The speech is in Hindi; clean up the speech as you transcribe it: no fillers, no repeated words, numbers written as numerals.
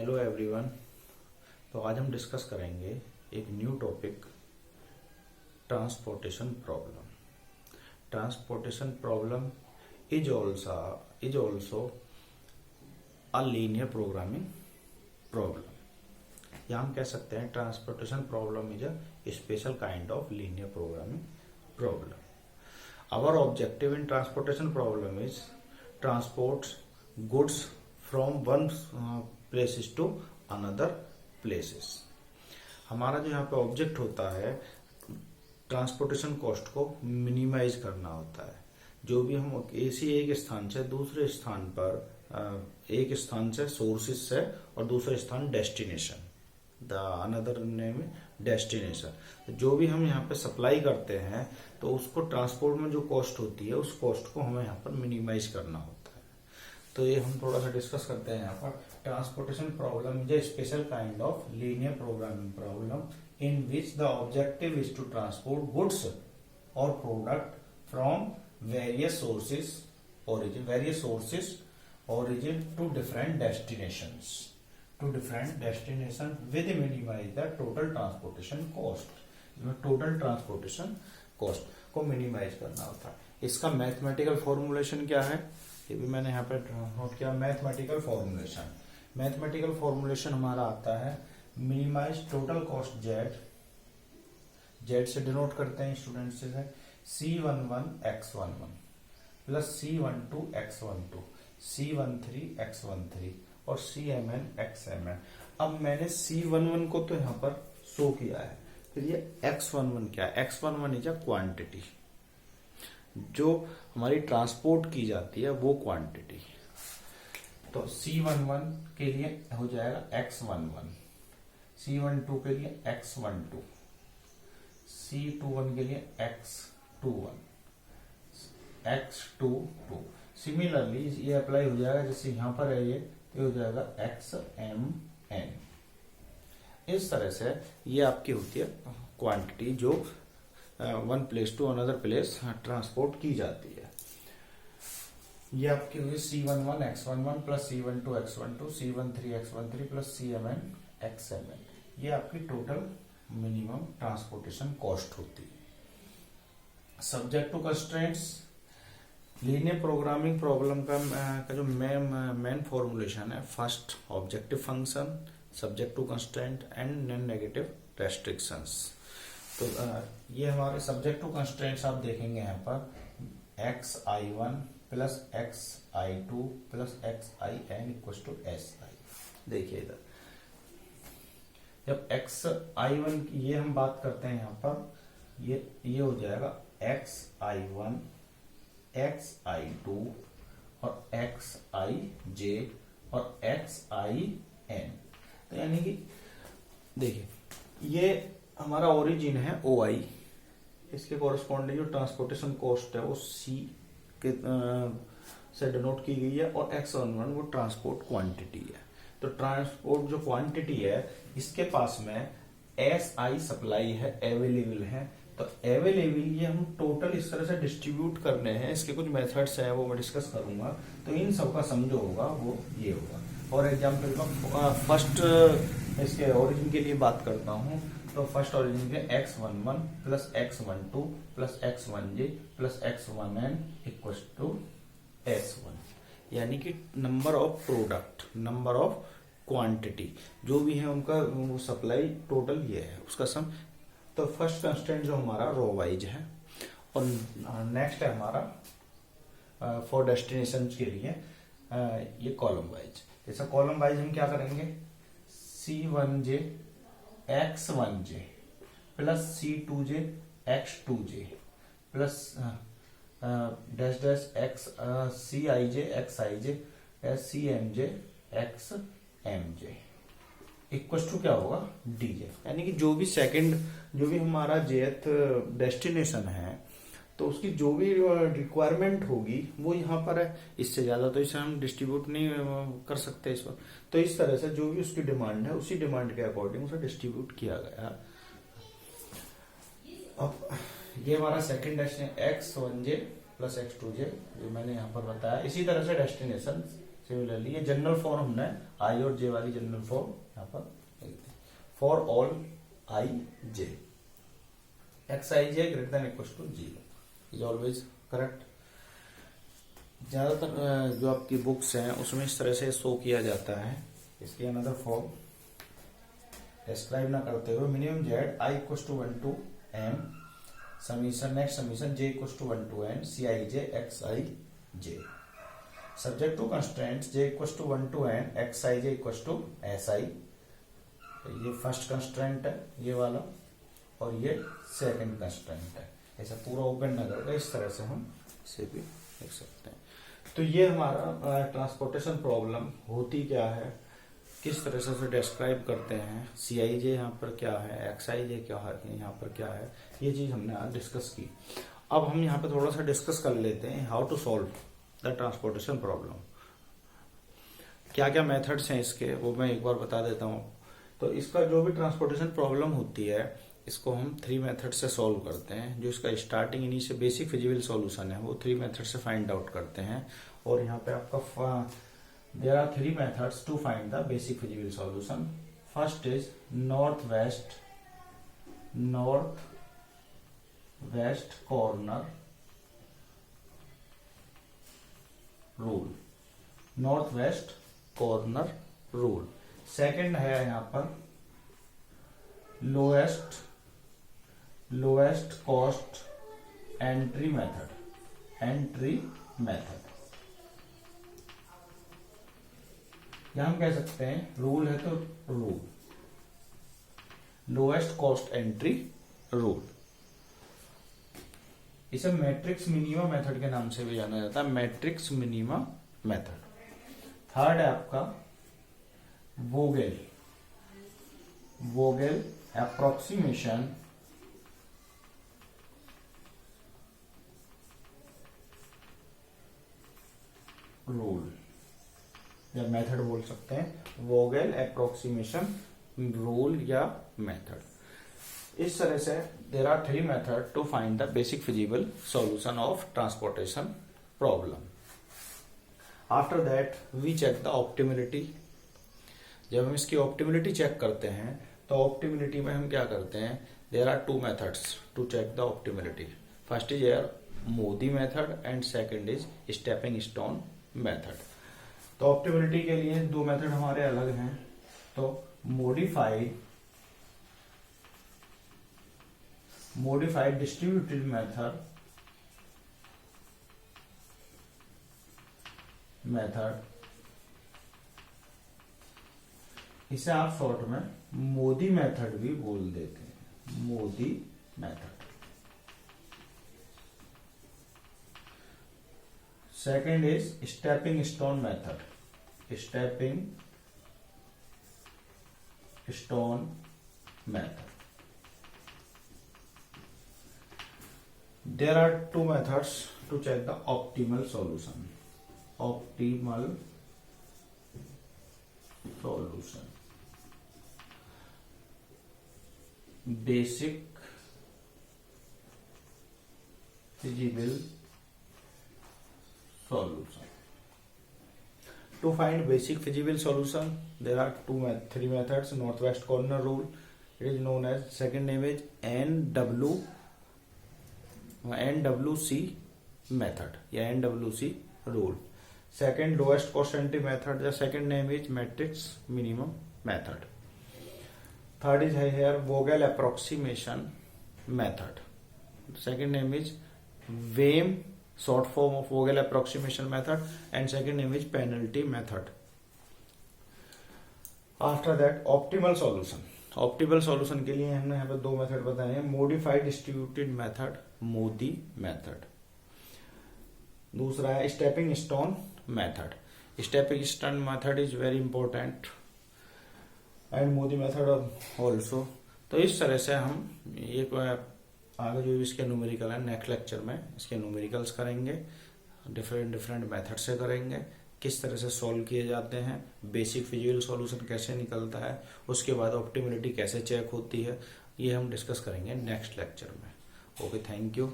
Hello everyone. तो आज हम डिस्कस करेंगे एक new topic, transportation problem. Transportation problem is also a linear programming problem, या हम कह सकते हैं transportation problem is a special kind of linear programming problem. Our objective in transportation problem is transport goods from one places to another places. हमारा जो यहाँ पे ऑब्जेक्ट होता है ट्रांसपोर्टेशन कॉस्ट को मिनिमाइज करना होता है। जो भी हम एक स्थान से दूसरे स्थान पर, एक स्थान से सोर्सेस से और दूसरे स्थान destination, the another name destination, जो भी हम यहाँ पे सप्लाई करते हैं तो उसको ट्रांसपोर्ट में जो कॉस्ट होती है उस कॉस्ट को हमें यहाँ पर मिनिमाइज करना होता है। तो ये हम थोड़ा सा डिस्कस करते हैं यहाँ पर। Transportation problem is a special kind of linear programming problem in which the objective is to transport goods और product from various sources origin to different destinations with minimize the total transportation cost। Total transportation cost को मिनिमाइज करना होता है। इसका मैथमेटिकल फॉर्मूलेशन क्या है, ये भी मैंने यहाँ पे नोट किया। मैथमेटिकल फॉर्मूलेशन हमारा आता है मिनिमाइज टोटल कॉस्ट जेड से डिनोट करते हैं स्टूडेंट्स से, C11 x11 plus C12 x12 C13 x13 और CMN xMN। अब मैंने C11 को तो यहाँ पर शो किया है, फिर ये x11 क्या है? x11 इज अ क्वांटिटी जो हमारी ट्रांसपोर्ट की जाती है, वो क्वांटिटी। तो C11 के लिए हो जाएगा x11, C12 के लिए x12, C21 के लिए x21, x22। सिमिलरली ये अप्लाई हो जाएगा, जैसे यहां पर है ये हो जाएगा xMN। इस तरह से ये आपकी होती है क्वांटिटी जो one place to another place transport की जाती है। ये आपकी हुई C11 x11 plus C12 x12 C13 x13 plus CMN xMN। ये आपकी टोटल मिनिमम ट्रांसपोर्टेशन कॉस्ट होती है। Subject to constraints, linear programming problem का जो मेन फॉर्मूलेशन है, first objective function, subject to constraint and non negative restrictions. तो ये हमारे सब्जेक्ट टू कंस्ट्रेंट्स आप देखेंगे यहाँ पर xi1 plus xi2 plus xin equal to si। देखिए इधर जब xi1 की ये हम बात करते हैं यहाँ पर, ये हो जाएगा xi1 xi2 और xij और xin। तो यानी कि देखिए ये हमारा ओरिजिन है OI, इसके कॉरेस्पॉन्डिंग जो ट्रांसपोर्टेशन कॉस्ट है वो C के से डिनोट की गई है, और x11 वो ट्रांसपोर्ट क्वांटिटी है। तो ट्रांसपोर्ट जो क्वांटिटी है इसके पास में SI सप्लाई है, अवेलेबल है। तो अवेलेबल ये हम टोटल इस तरह से डिस्ट्रीब्यूट करने हैं, इसके कुछ मेथड्स हैं वो मैं डिस्कस करूंगा। तो इन सब का सम जो होगा वो ये होगा। फॉर एग्जाम्पल फर्स्ट इसके ओरिजिन के लिए बात करता हूँ, तो फर्स्ट ओरिजिन के x11 plus x12 plus x1j plus x1n equal to s1, यानी कि number of product, number of quantity जो भी है उनका वो सप्लाई टोटल ये है उसका सम। तो फर्स्ट कंस्टेंट जो हमारा रो वाइज है, और नेक्स्ट है हमारा फॉर डेस्टिनेशन के लिए ये कॉलम वाइज। जैसा कॉलम वाइज हम क्या करेंगे, C1j x1j plus C2j x2j plus dash dash x Cij xij CMj xmj equal to क्या होगा dj। यानी कि जो भी हमारा jth डेस्टिनेशन है तो उसकी जो भी रिक्वायरमेंट होगी वो यहाँ पर है। इससे ज्यादा तो इसे हम डिस्ट्रीब्यूट नहीं कर सकते इस पर। तो इस तरह से जो भी उसकी डिमांड है उसी डिमांड के अकॉर्डिंग उसे डिस्ट्रीब्यूट किया गया। अब ये हमारा second destination x1j plus x2j जो मैंने यहाँ पर बताया। इसी तरह से डेस्टिनेशन सिमिलरली ये जनरल फॉर्म हमने आई और जे वाली जनरल फॉर्म यहाँ पर लिख दी। For all I J X I J greater than equal to 0 is always correct. ज्यादातर जो आपकी बुक्स हैं उसमें इस तरह से शो किया जाता है। इसकी अनदर फॉर्म डिस्क्राइब ना करते हुए minimum Z I equal to 1 to m summation next summation J equal to 1 to n C I J X I J subject to constraints J equal to 1 to n X I J equal to S I. ये फर्स्ट कंस्ट्रेंट है ये वाला और ये सेकंड कंस्ट्रेंट है। ऐसा पूरा ओपन ना करके इस तरह से हम इसे भी लिख सकते हैं। तो ये हमारा ट्रांसपोर्टेशन प्रॉब्लम होती क्या है, किस तरह से उसे डिस्क्राइब करते हैं, सी आई जे यहाँ पर क्या है, एक्स आई जे क्या है, यहाँ पर क्या है, ये चीज हमने आज डिस्कस की। अब हम यहाँ पे थोड़ा सा डिस्कस कर लेते हैं how to solve the transportation problem. क्या क्या मेथड्स हैं इसके वो मैं एक बार बता देता हूँ। तो इसका जो भी ट्रांसपोर्टेशन प्रॉब्लम होती है इसको हम 3 मेथड से सॉल्व करते हैं। जो इसका starting initial basic feasible solution है वो 3 मेथड से फाइंड आउट करते हैं। और यहाँ पे आपका there are 3 methods to find the basic feasible solution. First is north west corner rule, north west corner rule. Second है यहाँ पर लोएस्ट कॉस्ट एंट्री मेथड। या हम कह सकते हैं रूल है तो rule lowest cost entry rule. इसे मैट्रिक्स मिनिमा मेथड के नाम से भी जाना जाता है, मैट्रिक्स मिनिमा मेथड। थर्ड है आपका वोगेल अप्रोक्सीमेशन रूल या मेथड बोल सकते हैं, वोगेल अप्रोक्सीमेशन रूल या मेथड। इस तरह से there are 3 method to find the basic feasible solution of transportation problem. After that we check the optimality. जब हम इसकी ऑप्टिमिलिटी चेक करते हैं तो ऑप्टिमिलिटी में हम क्या करते हैं, there are 2 methods to check the optimality. First is एयर MODI method and second is stepping stone method. तो ऑप्टिमिलिटी के लिए 2 मेथड हमारे अलग हैं। तो मोडिफाइड डिस्ट्रीब्यूटेड मेथड इसे आप शॉर्ट में मोदी मेथड भी बोल देते हैं, Modi method. Second is stepping stone method, method. There are 2 methods to check the optimal solution. Basic feasible solution. To find basic feasible solution, there are 3 methods. Northwest corner rule. It is known as, second name is NWC method या NWC rule. Second lowest cost entry method, the second name is matrix minimum method. Third is here Vogel approximation method. Second name is WAME, short form of Vogel approximation method, and second name is penalty method. After that optimal solution. Optimal solution के लिए हमने यहाँ पे 2 मेथड बताए हैं, modified distributed method, Modi method. दूसरा है stepping stone method. Stepping stone method is very important and Modi method also. तो इस तरह से हम ये आगे जो इसके न्यूमेरिकल है नेक्स्ट लेक्चर में इसके न्यूमेरिकल्स करेंगे, डिफरेंट मेथड से करेंगे, किस तरह से सॉल्व किए जाते हैं, बेसिक फिजिबल सॉल्यूशन कैसे निकलता है, उसके बाद ऑप्टिमिलिटी कैसे चेक होती है, ये हम डिस्कस करेंगे नेक्स्ट लेक्चर में। Okay, thank you.